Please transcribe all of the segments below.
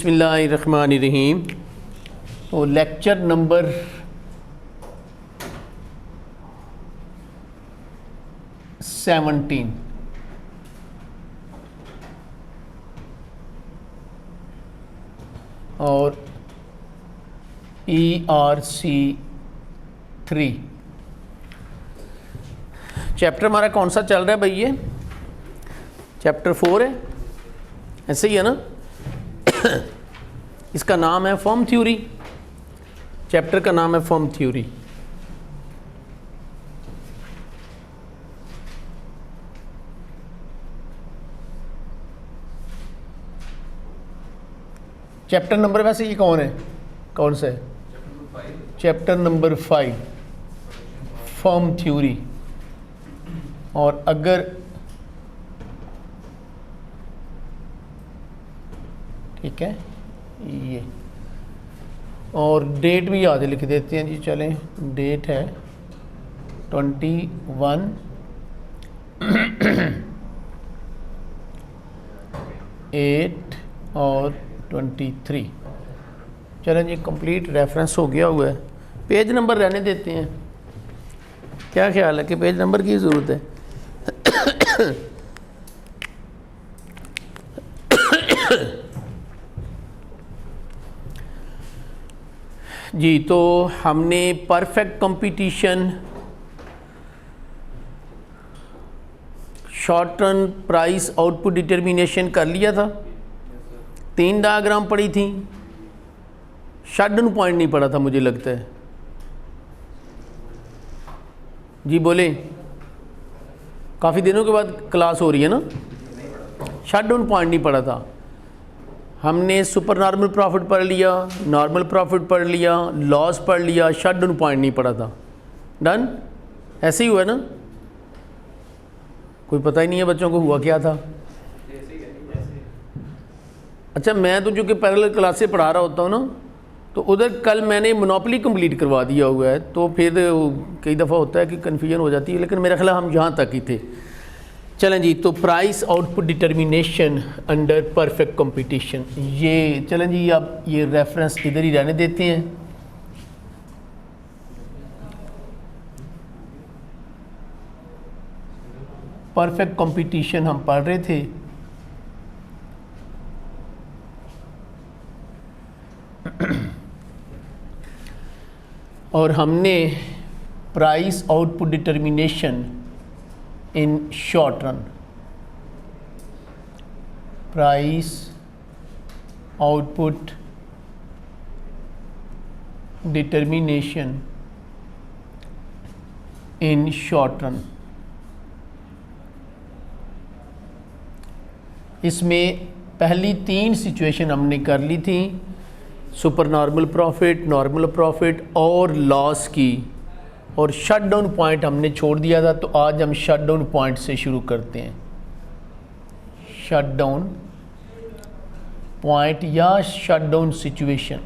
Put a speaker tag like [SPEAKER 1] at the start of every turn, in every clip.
[SPEAKER 1] बिस्मिल्लाहिर्रहमानिर्रहीम। तो lecture number 17 और ERC 3 चैप्टर हमारा कौन सा चल रहा है भाई? ये चैप्टर 4 है, ऐसे ही है ना। इसका नाम है फॉर्म थ्योरी, चैप्टर का नाम है फॉर्म थ्योरी। चैप्टर नंबर वैसे ये कौन है, कौन सा है? Chapter number 5 form theory. और अगर ठीक है ये, और डेट भी याद लिख देते हैं जी। चलें, डेट है 21 8 और 23। चलें जी, कंप्लीट रेफरेंस हो गया हुआ है। पेज नंबर रहने देते हैं, क्या ख्याल है कि पेज नंबर की ज़रूरत है? जी, तो हमने perfect competition, short run price output determination कर लिया था। 3 डायग्राम पड़ी थी, शटडाउन पॉइंट नहीं पड़ा था मुझे लगता है। जी बोले, काफ़ी दिनों के बाद क्लास हो रही है ना। शटडाउन पॉइंट नहीं पड़ा था। हमने सुपर नॉर्मल प्रॉफिट पढ़ लिया, नॉर्मल प्रॉफिट पढ़ लिया, लॉस पढ़ लिया, शटडाउन पॉइंट नहीं पड़ा था। डन, ऐसे ही हुआ ना। कोई पता ही नहीं है बच्चों को हुआ क्या था। अच्छा, मैं तो जो कि पैरेलल क्लास से पढ़ा रहा होता हूँ ना, तो उधर कल मैंने मोनोपोली कंप्लीट करवा दिया हुआ है, तो फिर कई दफ़ा होता है कि कन्फ्यूजन हो जाती है, लेकिन मेरा ख्याल हम यहाँ तक ही थे। चलें जी, तो price output determination under perfect competition, ये चलें जी, अब ये रेफरेंस इधर ही रहने देते हैं। परफेक्ट कंपटीशन हम पढ़ रहे थे। और हमने price output determination in short run, price output determination in short run, इसमें पहली 3 सिचुएशन हमने कर ली थी, super normal profit, normal profit और लॉस की, और शट डाउन पॉइंट हमने छोड़ दिया था। तो आज हम शट डाउन पॉइंट से शुरू करते हैं। शट डाउन पॉइंट या shut down situation.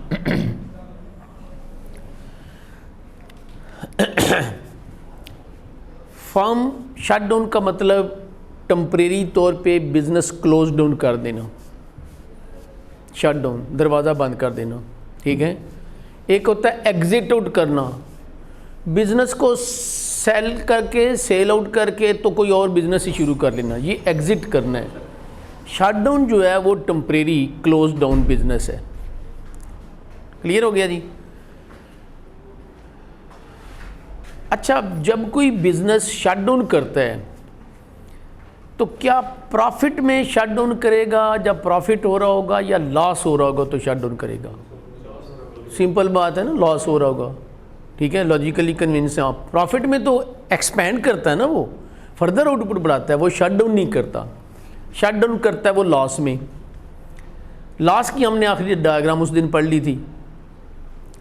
[SPEAKER 1] Firm shut down का मतलब टेम्परेरी तौर पे बिजनेस क्लोज डाउन कर देना, शट डाउन, दरवाज़ा बंद कर देना, ठीक है। एक होता है एग्जिट आउट करना, बिज़नेस को सेल करके, सेल आउट करके तो कोई और बिज़नेस ही शुरू कर लेना, ये एग्जिट करना है। शट डाउन जो है वो टेम्परेरी क्लोज डाउन बिजनेस है। क्लियर हो गया जी? अच्छा, जब कोई बिज़नेस शट डाउन करता है तो क्या प्रॉफिट में शट डाउन करेगा, जब प्रॉफिट हो रहा होगा, या लॉस हो रहा होगा तो शट डाउन करेगा? सिंपल बात है ना, लॉस हो रहा होगा, ठीक है, लॉजिकली कन्विंस है आप। प्रॉफिट में तो एक्सपेंड करता है ना, वो फर्दर आउटपुट बढ़ाता है, वो शट डाउन नहीं करता। शट डाउन करता है वो लॉस में। लॉस की हमने आखिरी डायग्राम उस दिन पढ़ ली थी।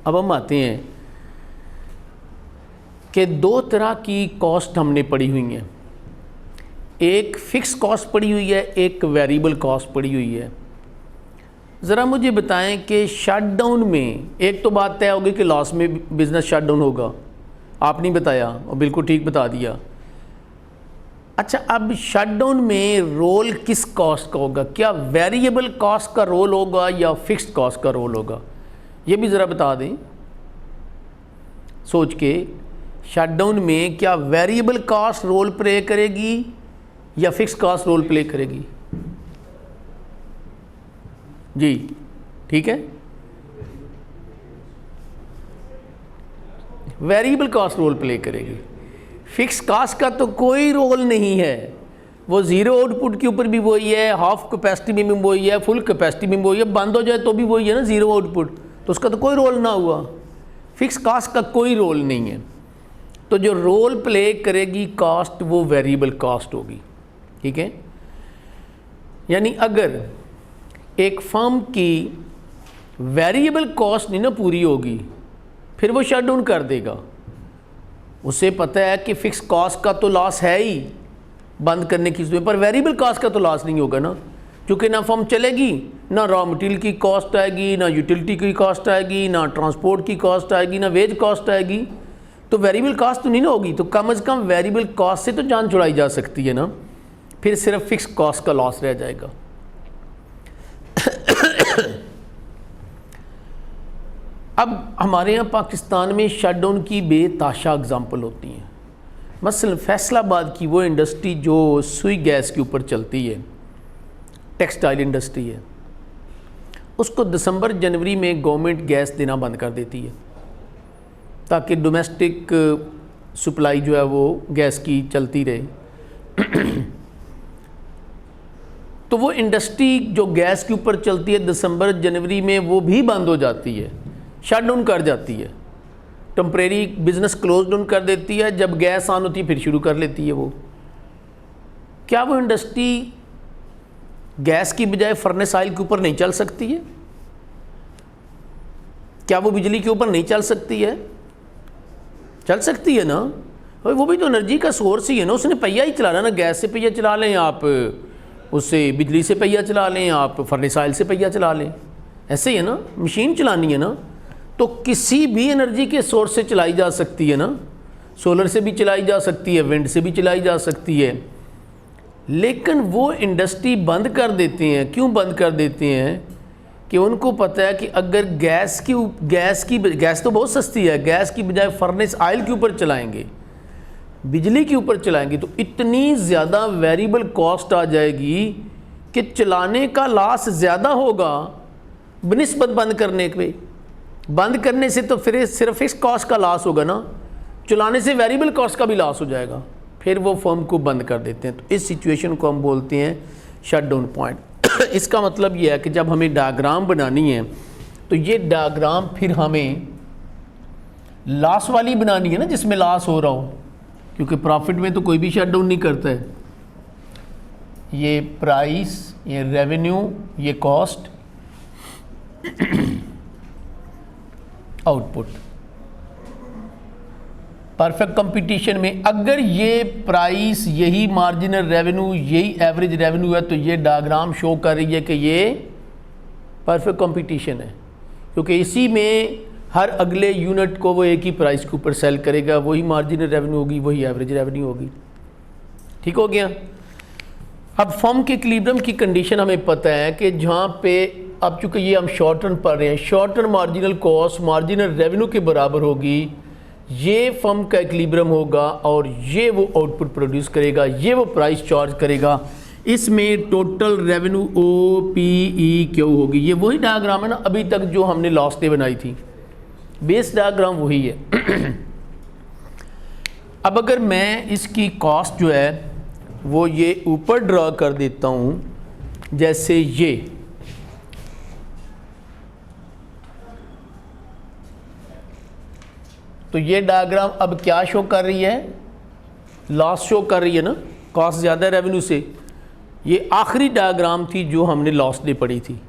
[SPEAKER 1] अब हम आते हैं कि 2 तरह की कॉस्ट हमने पढ़ी हुई हैं, एक फिक्स कॉस्ट पड़ी हुई है, एक वेरिएबल कॉस्ट पड़ी हुई है। ज़रा मुझे बताएं कि शट डाउन में एक तो बात तय होगी कि लॉस में बिज़नेस शट डाउन होगा, आप नहीं बताया और बिल्कुल ठीक बता दिया। अच्छा, अब शटडाउन में रोल किस कॉस्ट का होगा? क्या वेरिएबल कॉस्ट का रोल होगा या फिक्स्ड कॉस्ट का रोल होगा? ये भी ज़रा बता दें सोच के। शटडाउन में क्या वेरिएबल कॉस्ट रोल प्ले करेगी या फिक्स्ड कॉस्ट रोल प्ले करेगी? जी ठीक है, वेरिएबल कॉस्ट रोल प्ले करेगी। फिक्स कास्ट का तो कोई रोल नहीं है, वो ज़ीरो आउटपुट के ऊपर भी वही है, हाफ कैपेसिटी में भी वही है, फुल कैपेसिटी में वही है, बंद हो जाए तो भी वही है ना, ज़ीरो आउटपुट, तो उसका तो कोई रोल ना हुआ। फिक्स कास्ट का कोई रोल नहीं है, तो जो रोल प्ले करेगी कास्ट वो वेरिएबल कास्ट होगी। ठीक है, यानी अगर एक फर्म की वेरिएबल कॉस्ट नहीं ना पूरी होगी फिर वो शट डाउन कर देगा। उसे पता है कि फिक्स कॉस्ट का तो लॉस है ही बंद करने की सूरत, पर वेरिएबल कॉस्ट का तो लॉस नहीं होगा ना, क्योंकि ना फर्म चलेगी, ना रॉ मटेरियल की कॉस्ट आएगी, ना यूटिलिटी की कॉस्ट आएगी, ना ट्रांसपोर्ट की कॉस्ट आएगी, ना वेज कॉस्ट आएगी, तो वेरिएबल कॉस्ट तो नहीं ना होगी। तो कम से कम वेरिएबल कॉस्ट से तो जान छुड़ाई जा सकती है ना, फिर सिर्फ फिक्स कॉस्ट का लॉस रह जाएगा। अब हमारे यहाँ पाकिस्तान में शटडाउन की बेताशा एग्जाम्पल होती हैं। मसलन फैसलाबाद की वो इंडस्ट्री जो सुई गैस के ऊपर चलती है, टेक्सटाइल इंडस्ट्री है, उसको दिसंबर जनवरी में गवर्नमेंट गैस देना बंद कर देती है ताकि डोमेस्टिक सप्लाई जो है वो गैस की चलती रहे। तो वो इंडस्ट्री जो गैस के ऊपर चलती है दिसंबर जनवरी में वो भी बंद हो जाती है, शट डाउन कर जाती है, टेम्परेरी बिजनेस क्लोज डाउन कर देती है। जब गैस ऑन होती है फिर शुरू कर लेती है वो। क्या वो इंडस्ट्री गैस की बजाय फर्नेस ऑयल के ऊपर नहीं चल सकती है? क्या वो बिजली के ऊपर नहीं चल सकती है? चल सकती है ना, वो भी तो एनर्जी का सोर्स ही है ना, उसने पहिया ही चलाना ना, गैस से पहिया चला लें आप, उससे बिजली से पहिया चला लें आप, फर्नेस ऑयल से पहिया चला लें, ऐसे ही है ना, मशीन चलानी है ना, तो किसी भी एनर्जी के सोर्स से चलाई जा सकती है ना, सोलर से भी चलाई जा सकती है, विंड से भी चलाई जा सकती है। लेकिन वो इंडस्ट्री बंद कर देते हैं। क्यों बंद कर देते हैं? कि उनको पता है कि अगर गैस तो बहुत सस्ती है, गैस की बजाय फर्नेस ऑयल के ऊपर चलाएंगे, बिजली के ऊपर चलाएंगे, तो इतनी ज़्यादा वेरिएबल कॉस्ट आ जाएगी कि चलाने का लॉस ज़्यादा होगा बनिस्बत बंद करने पे। बंद करने से तो फिर सिर्फ फिक्स कॉस्ट का लॉस होगा ना, चलाने से वेरिएबल कॉस्ट का भी लॉस हो जाएगा, फिर वो फर्म को बंद कर देते हैं। तो इस सिचुएशन को हम बोलते हैं शट डाउन पॉइंट। इसका मतलब ये है कि जब हमें डायग्राम बनानी है तो ये डायग्राम फिर हमें लॉस वाली बनानी है ना, जिसमें लॉस हो रहा हो, क्योंकि प्रॉफिट में तो कोई भी शट डाउन नहीं करता है। ये प्राइस, ये रेवेन्यू, ये कॉस्ट, आउटपुट। परफेक्ट कंपटीशन में अगर ये प्राइस, यही मार्जिनल रेवेन्यू, यही एवरेज रेवेन्यू है, तो ये डायग्राम शो कर रही है कि ये परफेक्ट कंपटीशन है, क्योंकि इसी में हर अगले यूनिट को वो एक ही प्राइस के ऊपर सेल करेगा, वही मार्जिनल रेवेन्यू होगी, वही एवरेज रेवेन्यू होगी। ठीक हो गया। अब फर्म के इक्विलिब्रियम की कंडीशन हमें पता है कि जहाँ पे, अब चूँकि ये हम शॉर्ट टर्म पढ़ रहे हैं, short term marginal cost marginal revenue के बराबर होगी, ये फर्म का इक्विलिब्रियम होगा और ये वो आउटपुट प्रोड्यूस करेगा, ये वो प्राइस चार्ज करेगा। इसमें टोटल रेवेन्यू OPEQ होगी। ये वही डायग्राम है ना अभी तक जो हमने लास्ट डे बनाई थी, बेस डायग्राम वही है। अब अगर मैं इसकी कॉस्ट जो है वो ये ऊपर ड्रा कर देता हूँ, जैसे ये, तो ये डायग्राम अब क्या शो कर रही है? लॉस शो कर रही है ना, कॉस्ट ज़्यादा रेवेन्यू से। ये आखिरी डायग्राम थी जो हमने लास्ट डे पढ़ी थी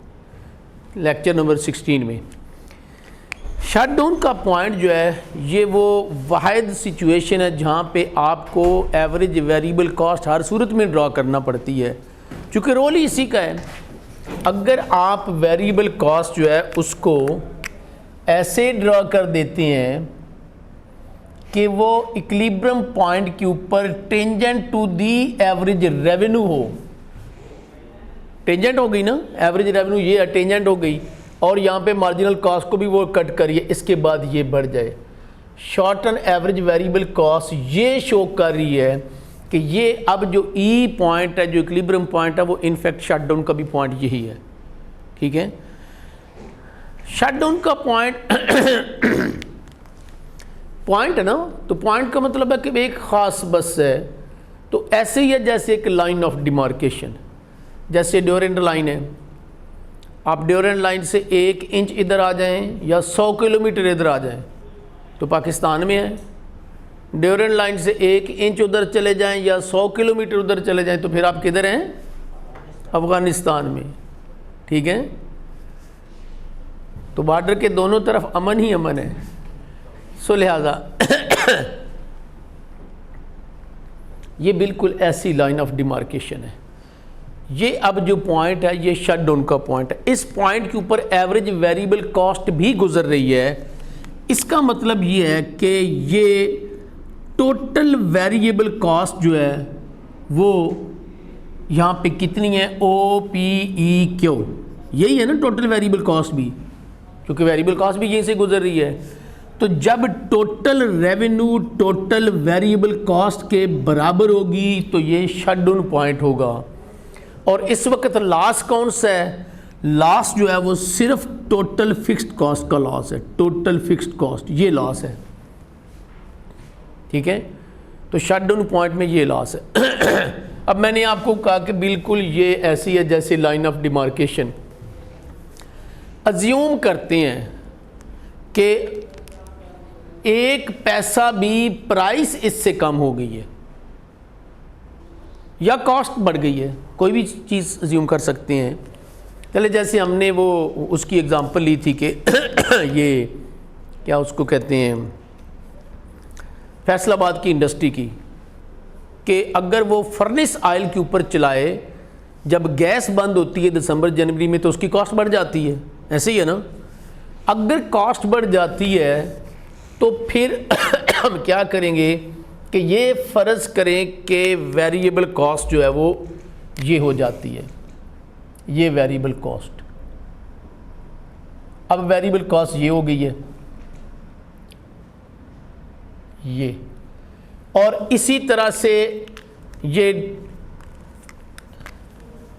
[SPEAKER 1] लेक्चर नंबर 16 में। शट डाउन का पॉइंट जो है ये वो वाहिद सिचुएशन है जहाँ पे आपको एवरेज वेरिएबल कॉस्ट हर सूरत में ड्रॉ करना पड़ती है, चूँकि रोल ही इसी का है। अगर आप वेरिएबल कॉस्ट जो है उसको ऐसे ड्रॉ कर देते हैं कि वो इक्विलिब्रियम पॉइंट के ऊपर tangent to the average revenue हो। टेंजेंट हो गई ना, एवरेज रेवेन्यू ये है, टेंजेंट हो गई, और यहाँ पे मार्जिनल कॉस्ट को भी वो कट करिए, इसके बाद ये बढ़ जाए। Short term average variable cost ये शो कर रही है कि ये अब जो ई पॉइंट है, जो इक्विलिब्रियम पॉइंट है, वो इनफैक्ट शटडाउन का भी पॉइंट यही है। ठीक है, शटडाउन का पॉइंट पॉइंट है ना, तो पॉइंट का मतलब है कि एक ख़ास बस है। तो ऐसे ही है जैसे एक लाइन ऑफ डिमार्केशन, जैसे ड्यूरेंट लाइन है। आप ड्यूरेंट लाइन से 1 इंच इधर आ जाएं या 100 किलोमीटर इधर आ जाएं तो पाकिस्तान में है। ड्यूरेंट लाइन से 1 इंच उधर चले जाएं या 100 किलोमीटर उधर चले जाएं तो फिर आप किधर हैं? अफ़गानिस्तान में। ठीक है, तो बॉर्डर के दोनों तरफ अमन ही अमन है। सो लिहाजा ये बिल्कुल ऐसी लाइन ऑफ डिमार्केशन है। ये अब जो पॉइंट है ये शटडाउन का पॉइंट है। इस पॉइंट के ऊपर एवरेज वेरिएबल कॉस्ट भी गुजर रही है। इसका मतलब ये है कि ये टोटल वेरिएबल कॉस्ट जो है वो यहाँ पे कितनी है? OPEQ, यही है ना टोटल वेरिएबल कॉस्ट भी, क्योंकि वेरिएबल कॉस्ट भी यहीं से गुजर रही है। तो जब total revenue total variable cost के बराबर होगी तो ये शटडाउन पॉइंट होगा। और इस वक्त लॉस कौन सा है? लॉस जो है वो सिर्फ टोटल फिक्स्ड कॉस्ट का लॉस है। टोटल फिक्स्ड कॉस्ट ये लॉस है। ठीक है, तो शटडाउन पॉइंट में ये लॉस है। अब मैंने आपको कहा कि बिल्कुल ये ऐसी है जैसे लाइन ऑफ डिमार्केशन। अज्यूम करते हैं कि 1 पैसा भी प्राइस इससे कम हो गई है या कॉस्ट बढ़ गई है, कोई भी चीज़ अज्यूम कर सकते हैं। चले जैसे हमने वो उसकी एग्जांपल ली थी कि ये क्या उसको कहते हैं, फैसलाबाद की इंडस्ट्री की, कि अगर वो फर्नेस ऑयल के ऊपर चलाए, जब गैस बंद होती है दिसंबर जनवरी में तो उसकी कॉस्ट बढ़ जाती है। ऐसे ही है ना, अगर कॉस्ट बढ़ जाती है तो फिर हम क्या करेंगे कि ये फ़र्ज़ करें कि वेरिएबल कॉस्ट जो है वो ये हो जाती है, ये वेरिएबल कॉस्ट। अब वेरिएबल कॉस्ट ये हो गई है ये, और इसी तरह से ये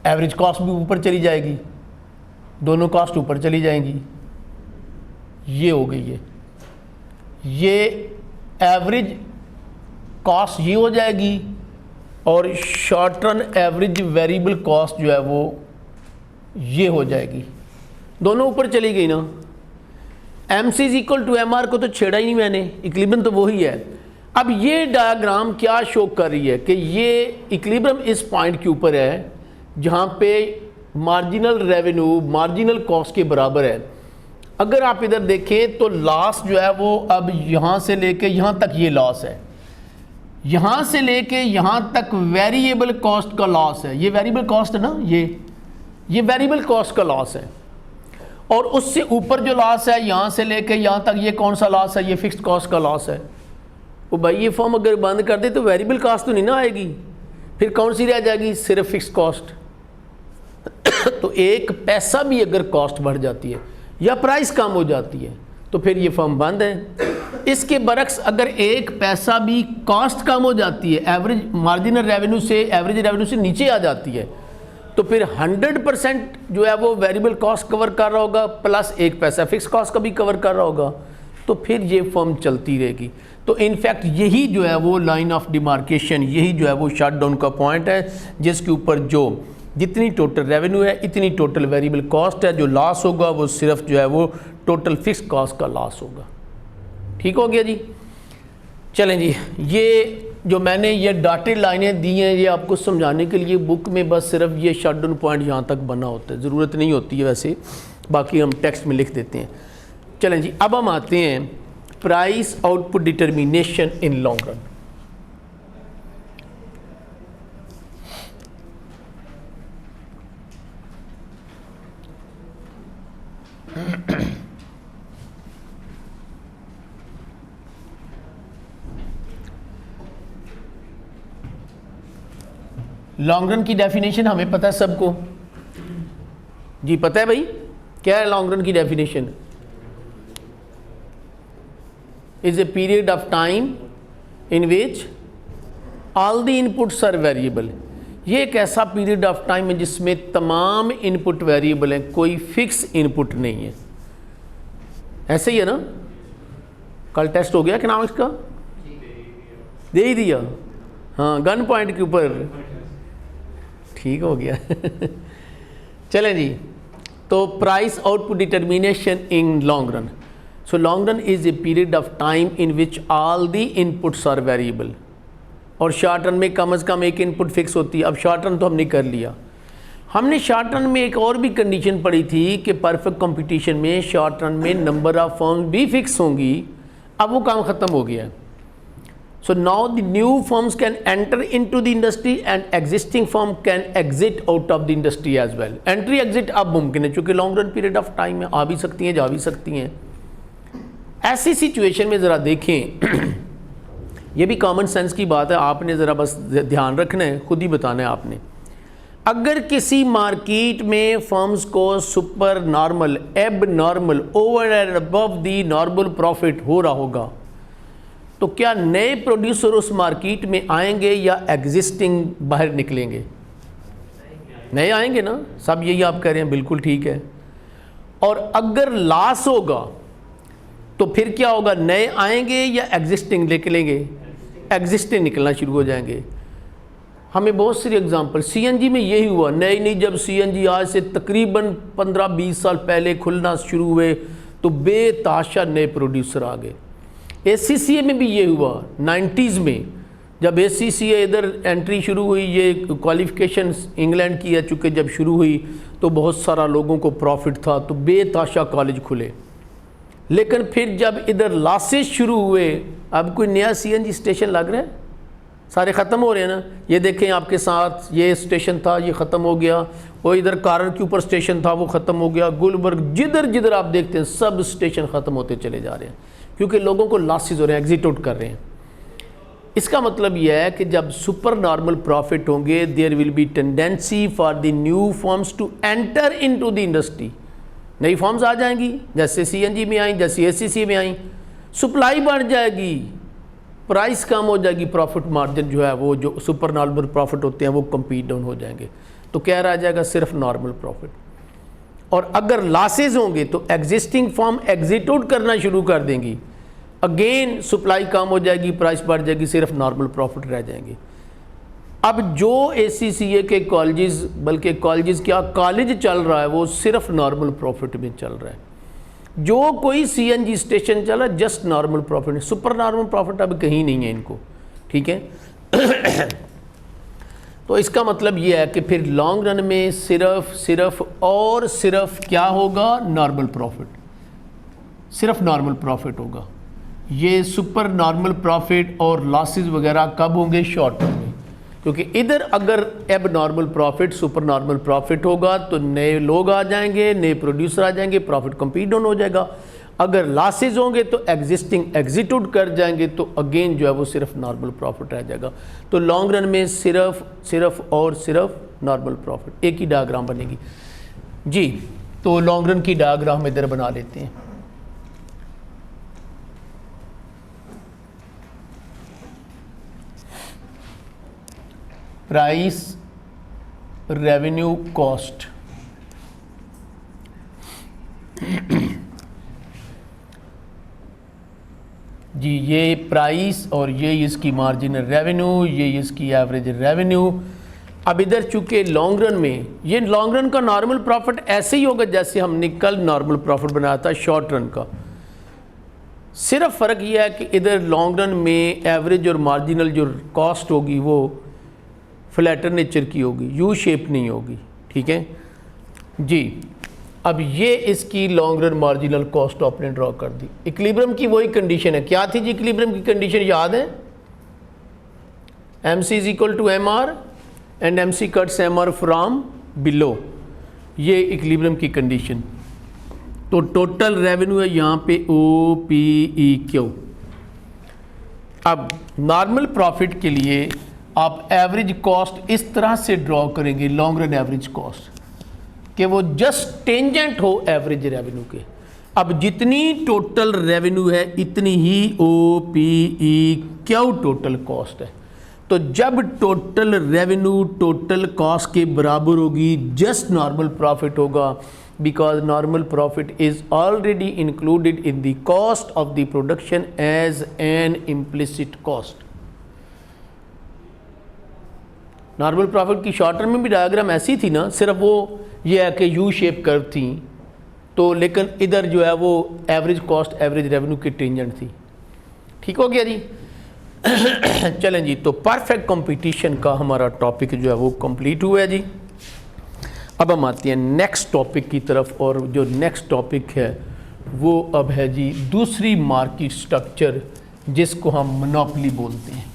[SPEAKER 1] एवरेज कॉस्ट भी ऊपर चली जाएगी, दोनों कॉस्ट ऊपर चली जाएंगी, ये हो गई है। ये एवरेज कॉस्ट ये हो जाएगी और short run average variable cost जो है वो ये हो जाएगी, दोनों ऊपर चली गई ना। MC = MR को तो छेड़ा ही नहीं मैंने, इक्विलिब्रियम तो वही है। अब ये डायग्राम क्या शो कर रही है कि ये इक्विलिब्रियम इस पॉइंट के ऊपर है जहाँ पे मार्जिनल रेवेन्यू मार्जिनल कॉस्ट के बराबर है। अगर आप इधर देखें तो लॉस जो है वो अब यहाँ से लेके यहाँ तक ये लॉस है, यहाँ से लेके यहाँ तक वेरिएबल कॉस्ट का लॉस है। ये वेरिएबल कॉस्ट है ना, ये वेरिएबल कॉस्ट का लॉस है। और उससे ऊपर जो लॉस है यहाँ से लेके यहाँ तक, ये कौन सा लॉस है? ये फिक्स्ड कॉस्ट का लॉस है। वो भाई ये फॉर्म अगर बंद कर दे तो वेरिएबल कॉस्ट तो नहीं ना आएगी, फिर कौन सी रह जाएगी? सिर्फ फिक्स्ड कॉस्ट। तो 1 पैसा भी अगर कॉस्ट बढ़ जाती है या प्राइस कम हो जाती है तो फिर ये फर्म बंद है। इसके बरक्स अगर 1 पैसा भी कॉस्ट कम हो जाती है, एवरेज मार्जिनल रेवेन्यू से एवरेज रेवेन्यू से नीचे आ जाती है, तो फिर 100% जो है वो वेरिएबल कॉस्ट कवर कर रहा होगा प्लस 1 पैसा फिक्स कॉस्ट का भी कवर कर रहा होगा, तो फिर ये फर्म चलती रहेगी। तो इनफैक्ट यही जो है वो लाइन ऑफ डिमार्केशन, यही जो है वो शटडाउन का पॉइंट है, जिसके ऊपर जो जितनी टोटल रेवेन्यू है इतनी टोटल वेरिएबल कॉस्ट है। जो लॉस होगा वो सिर्फ जो है वो टोटल फिक्स कॉस्ट का लॉस होगा। ठीक हो गया जी। चलें जी, ये जो मैंने ये डॉटेड लाइनें दी हैं ये आपको समझाने के लिए, बुक में बस सिर्फ ये शटडाउन पॉइंट यहाँ तक बना होता है, ज़रूरत नहीं होती है वैसे, बाकी हम टेक्स्ट में लिख देते हैं। चलें जी, अब हम आते हैं price output determination in long run. Long run की डेफिनेशन हमें पता है सबको जी, पता है भाई क्या है लॉन्ग रन की definition? Is a period of time in which all the inputs are variable. ये एक ऐसा पीरियड ऑफ टाइम है जिसमें तमाम इनपुट वेरिएबल हैं, कोई फिक्स इनपुट नहीं है। ऐसे ही है ना? कल टेस्ट हो गया इकोनॉमिक्स का? दे ही दिया, हाँ, गन पॉइंट के ऊपर ठीक हो गया चलें जी, तो price output determination in long run. So long run is a period of time in which all the inputs are variable, और शॉर्ट रन में कम से कम एक इनपुट फिक्स होती है। अब शॉर्ट रन तो हमने कर लिया। हमने शॉर्ट रन में एक और भी कंडीशन पढ़ी थी कि परफेक्ट कंपटीशन में शॉर्ट रन में नंबर ऑफ फर्म्स भी फिक्स होंगी। अब वो काम ख़त्म हो गया है। So now the new firms can enter into the industry and existing firm can exit out of the industry as well. Entry exit अब मुमकिन है, चूँकि long run period of time में आ भी सकती हैं, जा भी सकती हैं। ऐसी सिचुएशन में ज़रा देखें ये भी कॉमन सेंस की बात है, आपने ज़रा बस ध्यान रखना है, खुद ही बताना है आपने। अगर किसी मार्केट में फर्म्स को सुपर नॉर्मल, एब normal, over and above the normal profit हो रहा होगा, तो क्या नए प्रोड्यूसर उस मार्केट में आएंगे या एग्जिस्टिंग बाहर निकलेंगे? नए आएंगे ना, सब यही आप कह रहे हैं, बिल्कुल ठीक है। और अगर लॉस होगा तो फिर क्या होगा? नए आएंगे या एग्जिस्टिंग निकलेंगे? एग्जिस्टिंग निकलना शुरू हो जाएंगे। हमें बहुत सारी एग्जांपल, सीएनजी में यही हुआ। नई जब सीएनजी आज से तकरीबन 15-20 साल पहले खुलना शुरू हुए तो बेताशा नए प्रोड्यूसर आ गए। एसीसीए में भी ये हुआ 90s में, जब एसीसीए इधर एंट्री शुरू हुई, ये क्वालिफिकेशन इंग्लैंड की है चूँकि जब शुरू हुई तो बहुत सारा लोगों को प्रॉफिट था, तो बेताशा कॉलेज खुले। लेकिन फिर जब इधर लॉसेस शुरू हुए, अब कोई नया सीएनजी स्टेशन लग रहा है? सारे ख़त्म हो रहे हैं ना। ये देखें आपके साथ, ये स्टेशन था, ये ख़त्म हो गया। वो इधर कारण के ऊपर स्टेशन था, वो ख़त्म हो गया। गुलबर्ग, जिधर जिधर आप देखते हैं सब स्टेशन ख़त्म होते चले जा रहे हैं, क्योंकि लोगों को लॉसेस हो रहे हैं, एग्जिट आउट कर रहे हैं। इसका मतलब यह है कि जब सुपर नॉर्मल प्रॉफिट होंगे, there will be tendency for the new firms to enter into the industry. नई फॉर्म्स आ जाएंगी, जैसे सीएनजी में आई, जैसे एसीसी में आई। सप्लाई बढ़ जाएगी, प्राइस कम हो जाएगी, प्रॉफिट मार्जिन जो है वो जो सुपर नॉर्मल प्रॉफिट होते हैं वो कम्पीट डाउन हो जाएंगे। तो क्या रह जाएगा? सिर्फ नॉर्मल प्रॉफिट। और अगर लॉसेज होंगे तो एग्जिस्टिंग फॉर्म एग्जिट आउट करना शुरू कर देंगी, अगेन सप्लाई कम हो जाएगी, प्राइस बढ़ जाएगी, सिर्फ नॉर्मल प्रॉफिट रह जाएंगे। अब जो एसीसीए के कॉलेजेस, बल्कि कॉलेजेस क्या कॉलेज चल रहा है, वो सिर्फ नॉर्मल प्रॉफिट में चल रहा है। जो कोई सीएनजी स्टेशन चला just normal profit, super normal profit अब कहीं नहीं है इनको, ठीक है। तो इसका मतलब ये है कि फिर लॉन्ग रन में सिर्फ और सिर्फ क्या होगा? नॉर्मल प्रॉफिट, सिर्फ नॉर्मल प्रॉफिट होगा। ये सुपर नॉर्मल प्रॉफिट और लॉसेस वगैरह कब होंगे? शॉर्ट टर्म में, क्योंकि इधर अगर एब normal profit, super normal profit होगा तो नए लोग आ जाएंगे, नए प्रोड्यूसर आ जाएंगे, प्रॉफिट कम्पीट डाउन हो जाएगा। अगर लॉसेज होंगे तो एग्जिस्टिंग एग्जिट आउट कर जाएंगे, तो अगेन जो है वो सिर्फ नॉर्मल प्रॉफिट रह जाएगा। तो लॉन्ग रन में सिर्फ और सिर्फ नॉर्मल प्रॉफिट, एक ही डायग्राम बनेगी जी। तो लॉन्ग रन की डायग्राम इधर बना लेते हैं। Price, revenue, cost. जी, ये प्राइस और ये इसकी मार्जिनल रेवेन्यू, ये इसकी एवरेज रेवेन्यू। अब इधर चूंकि लॉन्ग रन में, ये लॉन्ग रन का नॉर्मल प्रॉफिट ऐसे ही होगा जैसे हमने कल नॉर्मल प्रॉफिट बनाया था शॉर्ट रन का। सिर्फ फ़र्क यह है कि इधर लॉन्ग रन में एवरेज और मार्जिनल जो कॉस्ट होगी वो फ्लैटर नेचर की होगी, यू शेप नहीं होगी, ठीक है जी। अब ये इसकी लॉन्ग रन मार्जिनल कॉस्ट आपने ड्रॉ कर दी। इक्विलिब्रियम की वही कंडीशन है, क्या थी जी इक्विलिब्रियम की कंडीशन याद है? MC is equal to MR and MC cuts MR from below, ये इक्विलिब्रियम की कंडीशन। तो टोटल रेवेन्यू है यहाँ पे OPEQ। अब नॉर्मल प्रॉफिट के लिए आप एवरेज कॉस्ट इस तरह से ड्रॉ करेंगे, लॉन्ग रन एवरेज कॉस्ट, कि वो जस्ट टेंजेंट हो एवरेज रेवेन्यू के। अब जितनी टोटल रेवेन्यू है इतनी ही OPEQ टोटल कॉस्ट है। तो जब टोटल रेवेन्यू टोटल कॉस्ट के बराबर होगी, जस्ट नॉर्मल प्रॉफिट होगा, because normal profit is already included in the cost of the production as an implicit cost. Normal profit की शॉर्ट टर्म में भी डायग्राम ऐसी थी ना, सिर्फ वो ये है कि यू शेप कर्व थी, तो लेकिन इधर जो है वो एवरेज कॉस्ट एवरेज रेवेन्यू की टेंजेंट थी। ठीक हो गया जी। चलें जी, तो परफेक्ट कंपटीशन का हमारा टॉपिक जो है वो कंप्लीट हुआ है जी। अब हम आते हैं नेक्स्ट टॉपिक की तरफ, और जो नेक्स्ट टॉपिक है वो अब है जी दूसरी मार्केट स्ट्रक्चर, जिसको हम मोनोपोली बोलते हैं।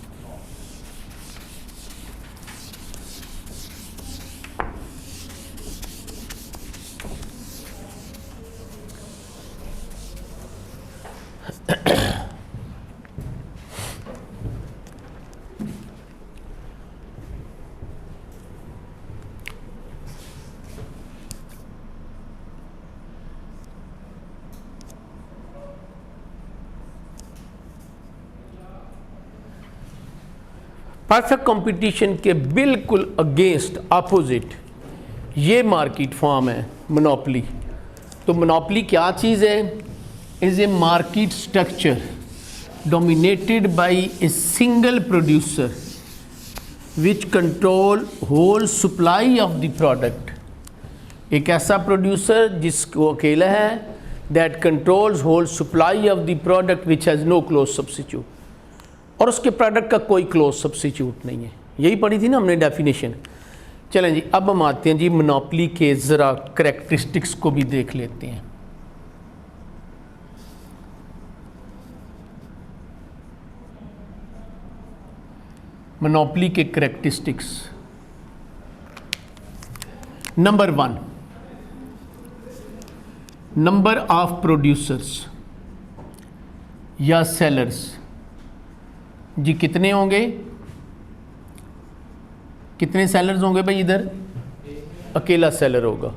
[SPEAKER 1] परफेक्ट कंपटीशन के बिल्कुल अगेंस्ट अपोजिट ये मार्केट फॉर्म है मोनोपोली। तो मोनोपोली क्या चीज़ है? Is a market structure dominated by a single producer which control whole supply of the product. एक ऐसा प्रोड्यूसर जिसको अकेला है, that controls whole supply of the product which has no close substitute, और उसके प्रोडक्ट का कोई क्लोज सब्स्टिट्यूट नहीं है। यही पढ़ी थी ना हमने डेफिनेशन। चलें जी, अब हम आते हैं जी मोनोपोली के ज़रा करैक्टरिस्टिक्स को भी देख लेते हैं। मोनोपोली के characteristics. Number 1, number of producers या सेलर्स जी कितने होंगे? कितने सेलर्स होंगे भाई? इधर अकेला सेलर होगा।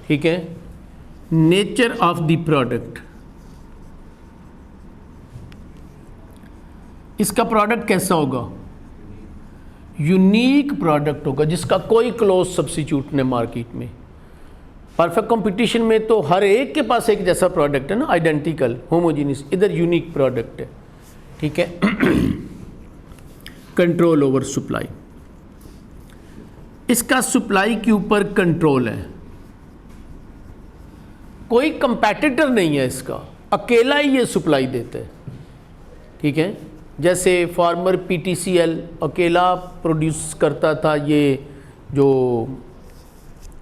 [SPEAKER 1] ठीक है। नेचर ऑफ द प्रोडक्ट, इसका प्रोडक्ट कैसा होगा? यूनिक प्रोडक्ट होगा जिसका कोई क्लोज सब्स्टिट्यूट नहीं मार्केट में। परफेक्ट कंपटीशन में तो हर एक के पास एक जैसा प्रोडक्ट है ना, आइडेंटिकल होमोजीनियस। इधर यूनिक प्रोडक्ट है। ठीक है। कंट्रोल ओवर सप्लाई, इसका सप्लाई के ऊपर कंट्रोल है, कोई कंपैटिटर नहीं है इसका, अकेला ही ये सप्लाई देता है। ठीक है। जैसे फार्मर PTCL अकेला प्रोड्यूस करता था ये जो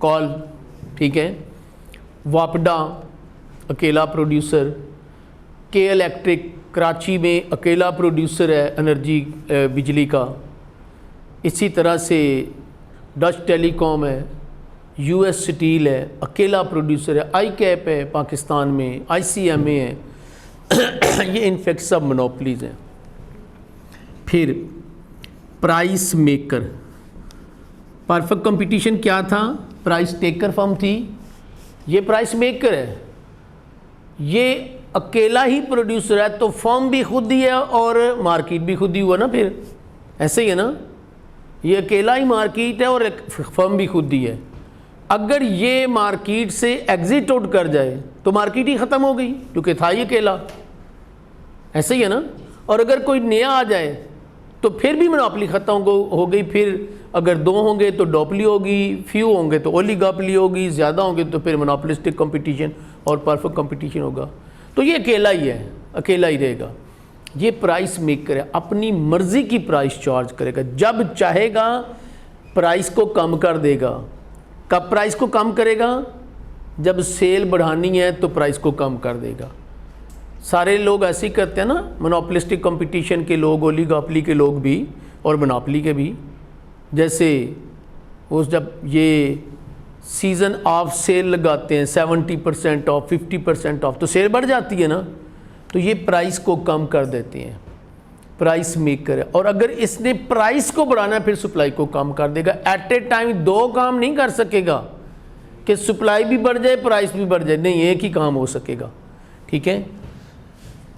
[SPEAKER 1] कॉल। ठीक है। वापडा अकेला प्रोड्यूसर, के इलेक्ट्रिक कराची में अकेला प्रोड्यूसर है एनर्जी बिजली का। इसी तरह से डच टेलीकॉम है, US स्टील है, अकेला प्रोड्यूसर है। ICAP है पाकिस्तान में, ICMA है। ये इनफैक्ट सब मोनोपोलीज हैं। फिर प्राइस मेकर, परफेक्ट कंपटीशन क्या था? प्राइस टेकर फर्म थी, ये प्राइस मेकर है। ये अकेला ही प्रोड्यूसर है, तो फर्म भी खुद ही है और मार्केट भी खुद ही हुआ ना। फिर ऐसे ही है ना, ये अकेला ही मार्केट है और फर्म भी खुद ही है। अगर ये मार्केट से एग्जिट आउट कर जाए तो मार्केट ही ख़त्म हो गई, क्योंकि था ही अकेला। ऐसे ही है ना। और अगर कोई नया आ जाए तो फिर भी मोनोपोली ख़त्म हो गई। फिर अगर 2 होंगे तो डोपली होगी, फ्यू होंगे तो ओलिगोपोली होगी, ज़्यादा होंगे तो फिर मोनोपोलिस्टिक कंपटीशन और परफेक्ट कंपटीशन होगा। तो ये अकेला ही है, अकेला ही रहेगा। ये प्राइस मेकर है, अपनी मर्ज़ी की प्राइस चार्ज करेगा, जब चाहेगा प्राइस को कम कर देगा। कब प्राइस को कम करेगा? जब सेल बढ़ानी है तो प्राइस को कम कर देगा। सारे लोग ऐसे ही करते हैं ना, मोनोपोलिस्टिक कंपटीशन के लोग, ओलिगोपोली के लोग भी और मोनोपोली के भी। जैसे उस जब ये सीज़न ऑफ सेल लगाते हैं 70% ऑफ, 50% ऑफ, तो सेल बढ़ जाती है ना, तो ये प्राइस को कम कर देते हैं। प्राइस मेकर है, और अगर इसने प्राइस को बढ़ाना है फिर सप्लाई को कम कर देगा। एट ए टाइम दो काम नहीं कर सकेगा कि सप्लाई भी बढ़ जाए प्राइस भी बढ़ जाए, नहीं, एक ही काम हो सकेगा। ठीक है।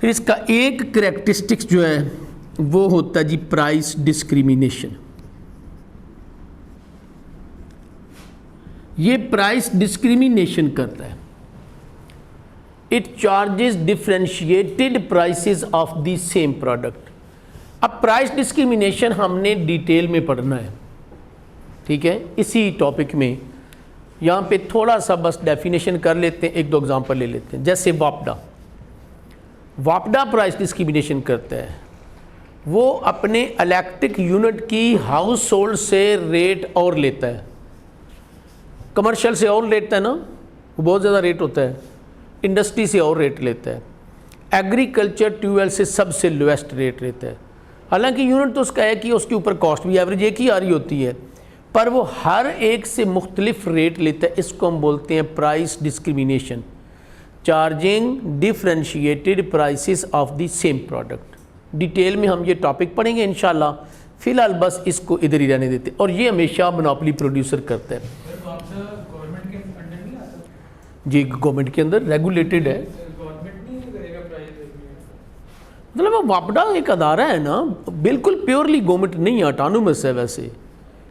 [SPEAKER 1] फिर इसका एक करैक्टरिस्टिक्स जो है वो होता है जी प्राइस डिस्क्रिमिनेशन। ये प्राइस डिस्क्रिमिनेशन करता है। It charges differentiated prices of the same product. अब प्राइस डिस्क्रिमिनेशन हमने डिटेल में पढ़ना है। ठीक है। इसी टॉपिक में यहाँ पे थोड़ा सा बस डेफिनेशन कर लेते हैं, एक दो एग्जांपल ले लेते हैं। जैसे वापडा प्राइस डिस्क्रिमिनेशन करता है। वो अपने इलेक्ट्रिक यूनिट की हाउस होल्ड से रेट और लेता है, कमर्शियल से और लेता है ना, वो बहुत ज़्यादा रेट होता है, इंडस्ट्री से और रेट लेता है, एग्रीकल्चर ट्यूबवेल से सबसे लोएस्ट रेट लेता है। हालांकि यूनिट तो उसका है कि उसके ऊपर कॉस्ट भी एवरेज एक ही आ रही होती है, पर वो हर एक से मुख्तलिफ रेट लेता है। इसको हम बोलते हैं price discrimination, charging differentiated prices of the same product. Detail में हम ये टॉपिक पढ़ेंगे इंशाल्लाह, फिलहाल बस इसको इधर ही रहने देते। और ये हमेशा मोनोपोली प्रोड्यूसर करता है जी, गवर्नमेंट के अंदर रेगुलेटेड है। मतलब वापडा एक अदारा है ना, बिल्कुल प्योरली गवर्नमेंट नहीं है, ऑटोनोमस है। वैसे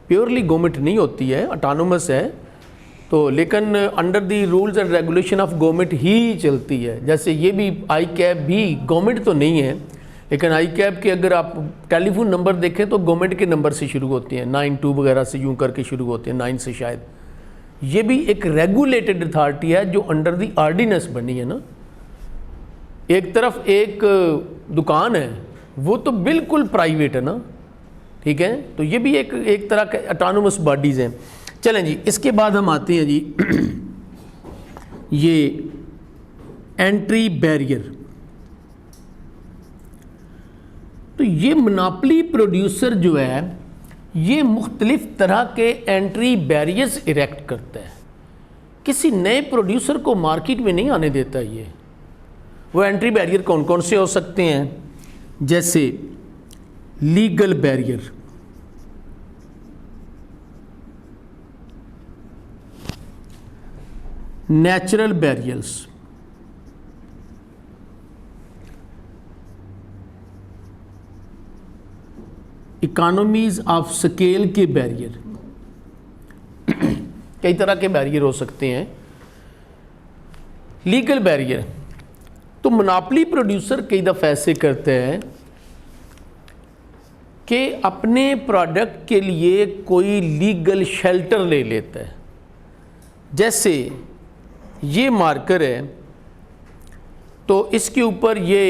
[SPEAKER 1] प्योरली गवर्नमेंट नहीं होती है, ऑटोनोमस है तो, लेकिन under the rules and regulation of government ही चलती है। जैसे ये भी आई कैब भी गवर्नमेंट तो नहीं है, लेकिन आई कैब के अगर आप टेलीफोन नंबर देखें तो गवर्नमेंट के नंबर से शुरू होते हैं, 92 वगैरह से यूँ करके शुरू होते हैं, 9 से शायद। ये भी एक रेगुलेटेड अथॉरिटी है जो अंडर दी ऑर्डिनेंस बनी है ना। एक तरफ एक दुकान है वो तो बिल्कुल प्राइवेट है ना। ठीक है। तो ये भी एक तरह के ऑटोनोमस बॉडीज़ हैं। चलें जी, इसके बाद हम आते हैं जी ये एंट्री बैरियर। तो ये मोनोपोली प्रोड्यूसर जो है ये मुख्तलिफ तरह के एंट्री बैरियर्स इरेक्ट करता है। किसी नए प्रोड्यूसर को मार्केट में नहीं आने देता। ये वो एंट्री बैरियर कौन कौन से हो सकते हैं? जैसे legal barrier, natural barriers, economies of scale के बैरियर। कई तरह के बैरियर हो सकते हैं। लीगल बैरियर तो मोनोपोली प्रोड्यूसर कई दफ़ा ऐसे करते हैं कि अपने प्रोडक्ट के लिए कोई लीगल शेल्टर ले लेता है। जैसे ये मार्कर है तो इसके ऊपर ये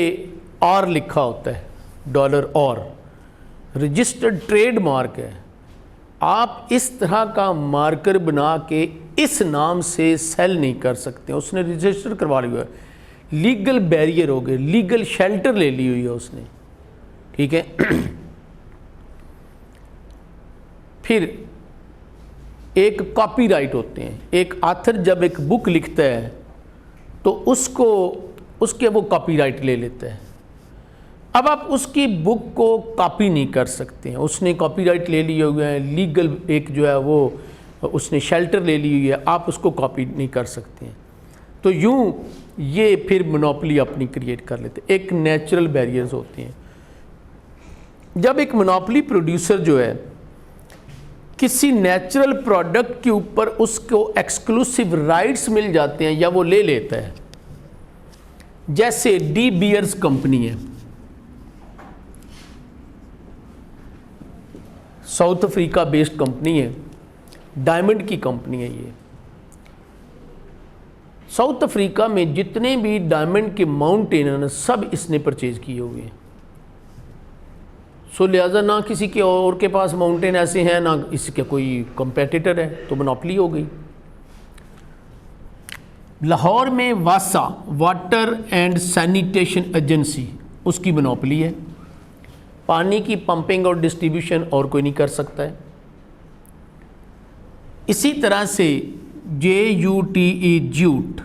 [SPEAKER 1] और लिखा होता है, डॉलर और, रजिस्टर्ड ट्रेडमार्क है। आप इस तरह का मार्कर बना के इस नाम से सेल नहीं कर सकते, उसने रजिस्टर करवा लिया है। लीगल बैरियर हो गए, लीगल शेल्टर ले ली हुई है उसने। ठीक है। फिर एक कॉपीराइट होते हैं। एक ऑथर जब एक बुक लिखता है तो उसके वो कॉपीराइट ले लेता है। अब आप उसकी बुक को कॉपी नहीं कर सकते हैं, उसने कॉपीराइट ले लिए हुए हैं, लीगल एक जो है वो उसने शेल्टर ले ली हुई है, आप उसको कॉपी नहीं कर सकते हैं। तो यूँ ये फिर मोनोपोली अपनी क्रिएट कर लेते। एक नेचुरल बैरियर्स होते हैं। जब एक मोनोपोली प्रोड्यूसर जो है किसी नेचुरल प्रोडक्ट के ऊपर उसको एक्सक्लूसिव राइट्स मिल जाते हैं या वो ले लेता है। जैसे डी बियर्स कंपनी है, साउथ अफ्रीका बेस्ड कंपनी है, डायमंड की कंपनी है ये। साउथ अफ्रीका में जितने भी डायमंड के माउंटेन हैं सब इसने परचेज किए हुए हैं। सो लिहाजा ना किसी के और के पास माउंटेन ऐसे हैं ना इसके कोई कंपेटिटर है, तो मोनोपोली हो गई। लाहौर में वासा वाटर एंड सैनिटेशन एजेंसी, उसकी मोनोपोली है। पानी की पंपिंग और डिस्ट्रीब्यूशन और कोई नहीं कर सकता है। इसी तरह से JUTE जूट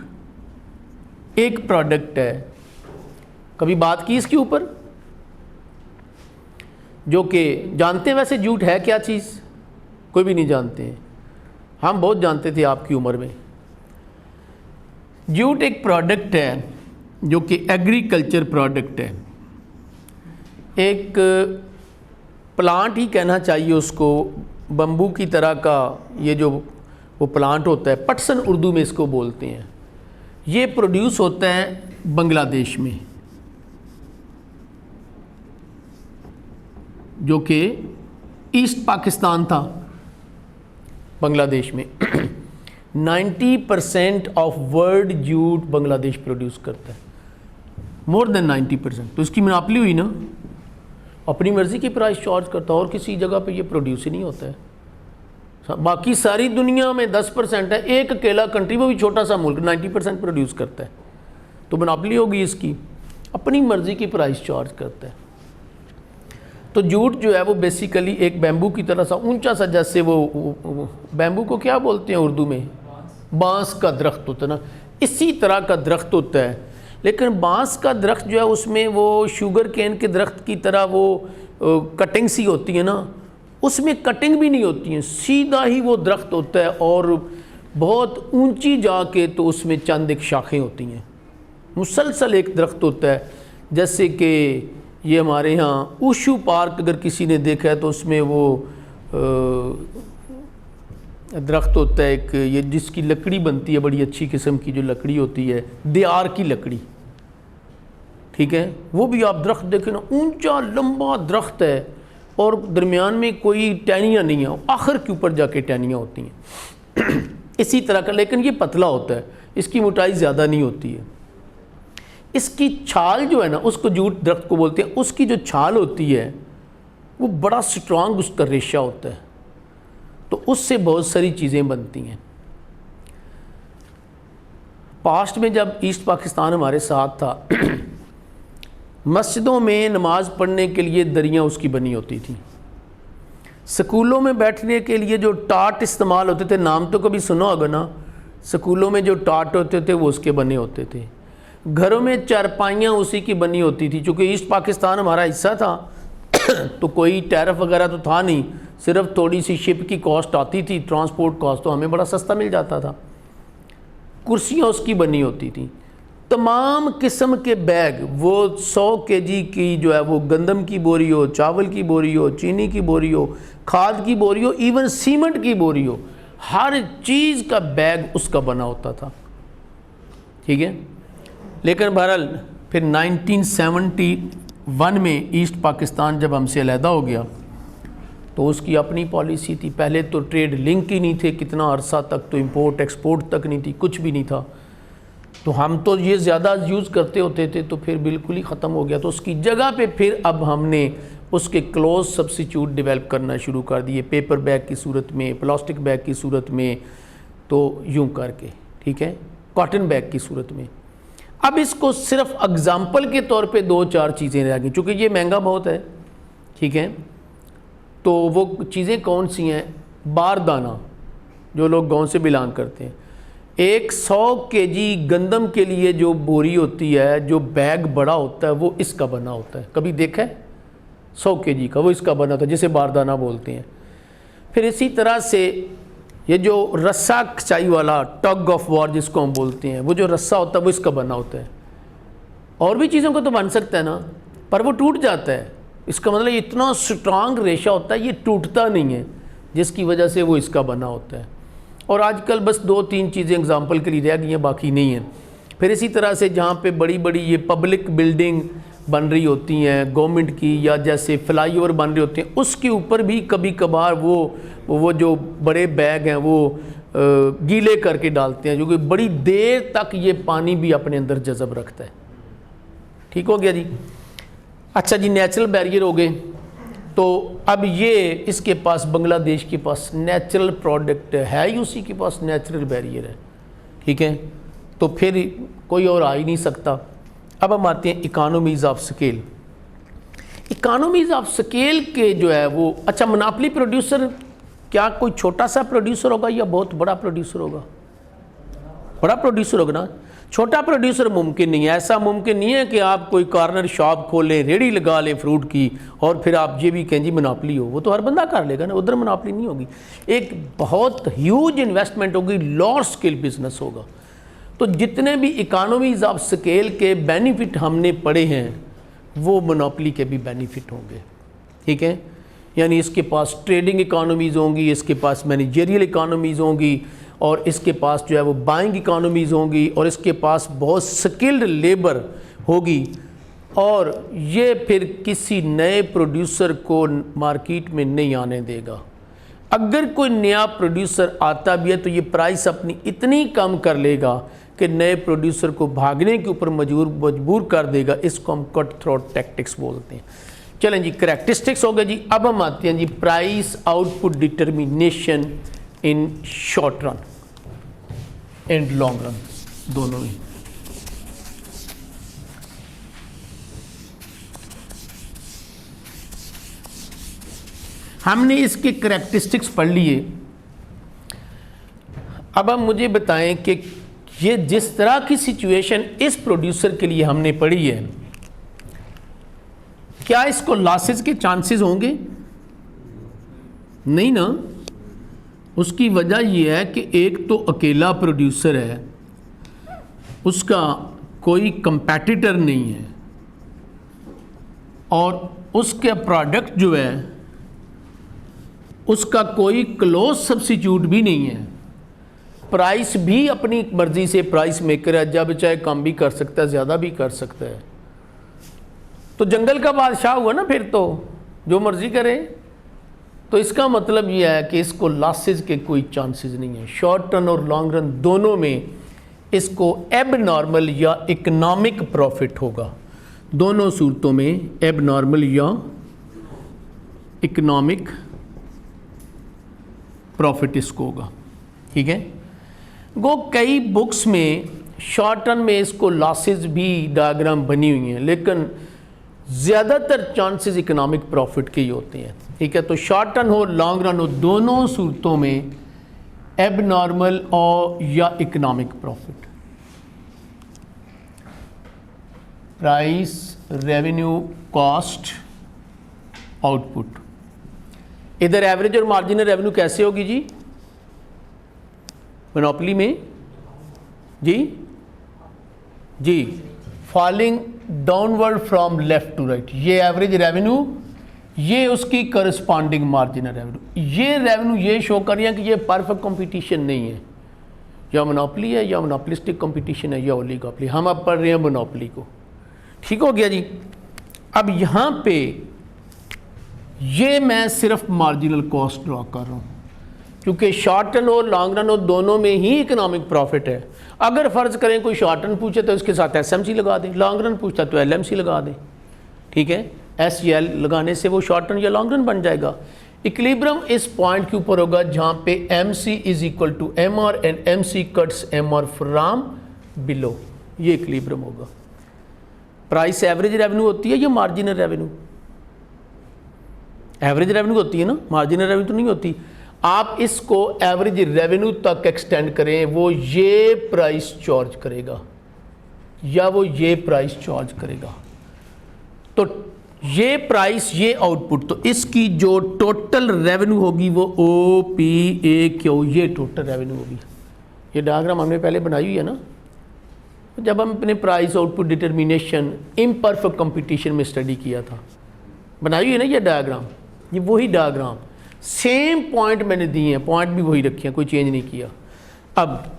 [SPEAKER 1] एक प्रोडक्ट है, कभी बात की इसके ऊपर? जो कि जानते हैं वैसे जूट है क्या चीज़, कोई भी नहीं जानते हैं, हम बहुत जानते थे आपकी उम्र में। जूट एक प्रोडक्ट है जो कि एग्रीकल्चर प्रोडक्ट है, एक प्लांट ही कहना चाहिए उसको, बम्बू की तरह का ये जो वो प्लांट होता है, पटसन उर्दू में इसको बोलते हैं। ये प्रोड्यूस होता है बांग्लादेश में, जो कि ईस्ट पाकिस्तान था, बांग्लादेश में 90% of world jute Bangladesh produce करता है, मोर देन 90%। तो इसकी मोनोपोली हुई ना, अपनी मर्ज़ी की प्राइस चार्ज करता है और किसी जगह पे ये प्रोड्यूस ही नहीं होता है। बाकी सारी दुनिया में 10% है, एक अकेला कंट्री, वो भी छोटा सा मुल्क 90% प्रोड्यूस करता है। तो मोनोपोली होगी इसकी, अपनी मर्ज़ी की प्राइस चार्ज करता है। तो जूट जो है वो बेसिकली एक बैम्बू की तरह सा ऊंचा सा, जैसे वो बैम्बू को क्या बोलते हैं उर्दू में, बांस का दरख्त होता है ना, इसी तरह का दरख्त होता है। लेकिन बांस का दरख्त जो है उसमें वो शुगर केन के दरख्त की तरह वो कटिंग सी होती है ना, उसमें कटिंग भी नहीं होती है, सीधा ही वो दरख्त होता है और बहुत ऊंची जाके तो उसमें चंद एक शाखें होती हैं, मुसलसल एक दरख्त होता है। जैसे कि ये हमारे यहाँ ऊशू पार्क अगर किसी ने देखा है तो उसमें वो दरख्त होता है एक, ये जिसकी लकड़ी बनती है बड़ी अच्छी किस्म की जो लकड़ी होती है, देआर की लकड़ी, ठीक है, वो भी आप दरख्त देखें ना, ऊंचा लंबा दरख्त है और दरमियान में कोई टहनियाँ नहीं है, आखिर के ऊपर जाके टहनियाँ होती हैं इसी तरह का, लेकिन ये पतला होता है, इसकी मोटाई ज़्यादा नहीं होती है। इसकी छाल जो है ना, उसको जूट दरख्त को बोलते हैं, उसकी जो छाल होती है वो बड़ा स्ट्रांग उसका रेशा होता है, तो उससे बहुत सारी चीज़ें बनती हैं। पास्ट में जब ईस्ट पाकिस्तान हमारे साथ था मस्जिदों में नमाज़ पढ़ने के लिए दरियाँ उसकी बनी होती थी, स्कूलों में बैठने के लिए जो टाट इस्तेमाल होते थे, नाम तो कभी सुना होगा ना, स्कूलों में जो टाट होते थे वो उसके बने होते थे। घरों में चारपाइयाँ उसी की बनी होती थी, चूँकि ईस्ट पाकिस्तान हमारा हिस्सा था तो कोई टैरिफ वगैरह तो था नहीं, सिर्फ थोड़ी सी शिप की कॉस्ट आती थी, ट्रांसपोर्ट कॉस्ट, तो हमें बड़ा सस्ता मिल जाता था। कुर्सियाँ उसकी बनी होती थी, तमाम किस्म के बैग, वो 100 केजी की जो है वो गंदम की बोरी हो, चावल की बोरी हो, चीनी की बोरी हो, खाद की बोरी हो, इवन सीमेंट की बोरी हो, हर चीज़ का बैग उसका बना होता था, ठीक है। लेकिन बहरहाल फिर 1971 में ईस्ट पाकिस्तान जब हमसे अलहदा हो गया तो उसकी अपनी पॉलिसी थी। पहले तो ट्रेड लिंक ही नहीं थे, कितना अरसा तक तो इंपोर्ट एक्सपोर्ट तक नहीं थी, कुछ भी नहीं था, तो हम तो ये ज़्यादा यूज़ करते होते थे, तो फिर बिल्कुल ही ख़त्म हो गया। तो उसकी जगह पे फिर अब हमने उसके क्लोज सब्सिट्यूट डेवलप करना शुरू कर दिए, पेपर बैग की सूरत में, प्लास्टिक बैग की सूरत में, तो यूँ करके, ठीक है, कॉटन बैग की सूरत में। अब इसको सिर्फ एग्ज़ाम्पल के तौर पे 2-4 चीज़ें रह गई, चूँकि ये महंगा बहुत है, ठीक है। तो वो चीज़ें कौन सी हैं? बारदाना, जो लोग गांव से बिलोंग करते हैं, एक 100 केजी गंदम के लिए जो बोरी होती है, जो बैग बड़ा होता है, वो इसका बना होता है। कभी देखा है? 100 केजी का वो इसका बना होता है, जिसे बारदाना बोलते हैं। फिर इसी तरह से ये जो रस्सा खिंचाई वाला, टग ऑफ वॉर जिसको हम बोलते हैं, वो जो रस्सा होता है वो इसका बना होता है। और भी चीज़ों को तो बन सकता है ना, पर वो टूट जाता है। इसका मतलब इतना स्ट्रांग रेशा होता है, ये टूटता नहीं है, जिसकी वजह से वो इसका बना होता है। और आजकल बस 2-3 चीज़ें एग्जांपल के लिए रह गई हैं, बाकी नहीं हैं। फिर इसी तरह से जहाँ पे बड़ी बड़ी ये पब्लिक बिल्डिंग बन रही होती हैं गवर्नमेंट की, या जैसे फ्लाईओवर बन रहे होते हैं, उसके ऊपर भी कभी कभार वो जो बड़े बैग हैं वो गीले करके डालते हैं, जो कि बड़ी देर तक ये पानी भी अपने अंदर जज़ब रखता है। ठीक हो गया जी। अच्छा जी, नेचुरल बैरियर हो गए। तो अब ये इसके पास, बांग्लादेश के पास नेचुरल प्रोडक्ट है ही, उसी के पास नेचुरल बैरियर है, ठीक है। तो फिर कोई और आ ही नहीं सकता। अब हम आते हैं इकानमीज़ ऑफ स्केल। इकानमीज़ ऑफ स्केल के जो है वो, अच्छा, मोनोपोली प्रोड्यूसर, क्या कोई छोटा सा प्रोड्यूसर होगा या बहुत बड़ा प्रोड्यूसर होगा? बड़ा प्रोड्यूसर होगा ना। छोटा प्रोड्यूसर मुमकिन नहीं है। ऐसा मुमकिन नहीं है कि आप कोई कॉर्नर शॉप खोलें, रेडी लगा लें फ्रूट की, और फिर आप ये भी कहें जी मोनोपली हो। वो तो हर बंदा कर लेगा ना, उधर मोनोपली नहीं होगी। एक बहुत ह्यूज इन्वेस्टमेंट होगी, लार्ज स्केल बिजनेस होगा। तो जितने भी इकोनॉमीज ऑफ स्केल के बेनिफिट हमने पढ़े हैं वो मोनोपली के भी बेनिफिट होंगे, ठीक है। यानी इसके पास ट्रेडिंग इकोनॉमीज़ होंगी, इसके पास मैनेजरियल इकोनॉमीज़ होंगी, और इसके पास जो है वो बाइंग इकोनॉमीज़ होंगी, और इसके पास बहुत स्किल्ड लेबर होगी। और ये फिर किसी नए प्रोड्यूसर को मार्केट में नहीं आने देगा। अगर कोई नया प्रोड्यूसर आता भी है तो ये प्राइस अपनी इतनी कम कर लेगा कि नए प्रोड्यूसर को भागने के ऊपर मजबूर कर देगा। इसको हम कट थ्रोट टैक्टिक्स बोलते हैं। चलें जी, करैक्टरिस्टिक्स हो गए जी। अब हम आते हैं जी price output determination in short run and long run, दोनों ही। हमने इसके करैक्टरिस्टिक्स पढ़ लिए। अब आप मुझे बताएं कि ये जिस तरह की सिचुएशन इस प्रोड्यूसर के लिए हमने पढ़ी है, क्या इसको लॉसेस के चांसेस होंगे? नहीं ना। उसकी वजह यह है कि एक तो अकेला प्रोड्यूसर है, उसका कोई कंपैटिटर नहीं है, और उसके प्रोडक्ट जो है उसका कोई क्लोज सब्स्टिट्यूट भी नहीं है। प्राइस भी अपनी मर्जी से प्राइस मेकर है, जब चाहे कम भी कर सकता है, ज़्यादा भी कर सकता है। तो जंगल का बादशाह हुआ ना, फिर तो जो मर्जी करे। तो इसका मतलब यह है कि इसको लॉसेस के कोई चांसेस नहीं है। शॉर्ट रन और लॉन्ग रन दोनों में इसको एब नॉर्मल या इकोनॉमिक प्रॉफिट होगा। दोनों सूरतों में एब नॉर्मल या इकोनॉमिक प्रॉफिट इसको होगा, ठीक है। वो कई बुक्स में शॉर्ट रन में इसको लॉसेस भी डायग्राम बनी हुई हैं, लेकिन ज़्यादातर चांसेस इकोनॉमिक प्रॉफिट के ही होते हैं, ठीक है। तो शॉर्ट रन हो लॉन्ग रन हो, दोनों सूरतों में एब नॉर्मल और या economic profit. Price, revenue, cost, output. इधर एवरेज और मार्जिनल रेवेन्यू कैसे होगी जी मोनोपोली में? जी falling downward from left to right. ये एवरेज रेवेन्यू, ये उसकी करस्पॉन्डिंग मार्जिनल रेवेन्यू। ये रेवेन्यू ये शो कर रही है कि ये परफेक्ट कंपटीशन नहीं है, या मोनोपोली है या मोनोपोलिस्टिक कंपटीशन है या ओलिगोपोली। हम अब पढ़ रहे हैं मोनोपोली को, ठीक हो गया जी। अब यहाँ पे ये मैं सिर्फ मार्जिनल कॉस्ट ड्रॉ कर रहा हूँ, क्योंकि शॉर्ट रन और लॉन्ग रन और दोनों में ही इकोनॉमिक प्रॉफिट है। अगर फ़र्ज़ करें कोई शॉर्ट रन पूछे तो इसके साथ एसएमसी लगा दें, लॉन्ग रन पूछता तो एलएमसी लगा दें, ठीक है। एसएल लगाने से वो शॉर्ट रन या लॉन्ग रन बन जाएगा। इक्विलिब्रियम इस पॉइंट के ऊपर होगा जहाँ पे MC is equal to MR and MC cuts MR from below. ये इक्विलिब्रियम होगा। प्राइस एवरेज रेवेन्यू होती है या मार्जिनल रेवेन्यू? एवरेज रेवेन्यू होती है ना, मार्जिनल रेवेन्यू तो नहीं होती। आप इसको एवरेज रेवेन्यू तक एक्सटेंड करें, वो ये प्राइस चार्ज करेगा या वो ये प्राइस चार्ज करेगा। तो ये प्राइस, ये आउटपुट, तो इसकी जो टोटल रेवेन्यू होगी वो ओ पी ए क्यू, ये टोटल रेवेन्यू होगी। ये डायग्राम हमने पहले बनाई हुई है ना, जब हम अपने price output determination imperfect competition में स्टडी किया था, बनाई हुई है ना ये डायग्राम। ये वही डायग्राम, सेम पॉइंट मैंने दिए हैं, पॉइंट भी वही रखे हैं, कोई चेंज नहीं किया। अब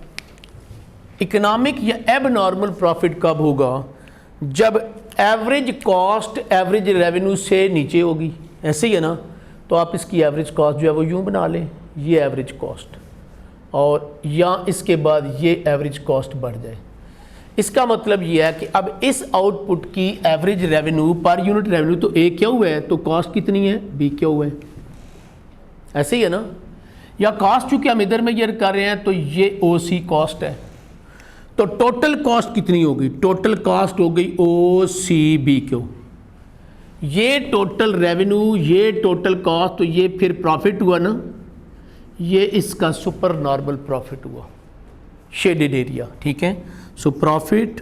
[SPEAKER 1] इकोनॉमिक या एब नॉर्मल प्रॉफिट कब होगा? जब एवरेज कॉस्ट एवरेज रेवेन्यू से नीचे होगी। ऐसे ही है ना, तो आप इसकी एवरेज कॉस्ट जो है वो यूँ बना लें, ये एवरेज कॉस्ट, और या इसके बाद ये एवरेज कॉस्ट बढ़ जाए। इसका मतलब ये है कि अब इस आउटपुट की average revenue per unit revenue तो ए क्यू है, तो कॉस्ट कितनी है? बी क्यू है। ऐसे ही है ना। या कॉस्ट चूंकि हम इधर मेजर कर रहे हैं तो ये ओ सी कॉस्ट है, तो टोटल कॉस्ट कितनी होगी? टोटल कॉस्ट हो गई ओ सी बी क्यू। ये टोटल रेवेन्यू, ये टोटल कॉस्ट, तो ये फिर प्रॉफिट हुआ ना, ये इसका सुपर नॉर्मल प्रॉफिट हुआ। शेडेड एरिया, ठीक है। So profit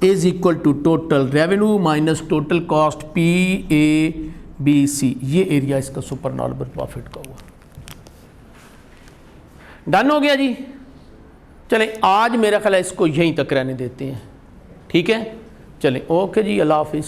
[SPEAKER 1] is equal to total revenue minus total cost PABC, ये एरिया इसका सुपरनॉर्मल प्रॉफिट का हुआ। डन हो गया जी। चलें आज मेरा ख्याल है इसको यहीं तक रहने देते हैं, ठीक है। चलें ओके जी, अल्लाह हाफिज़।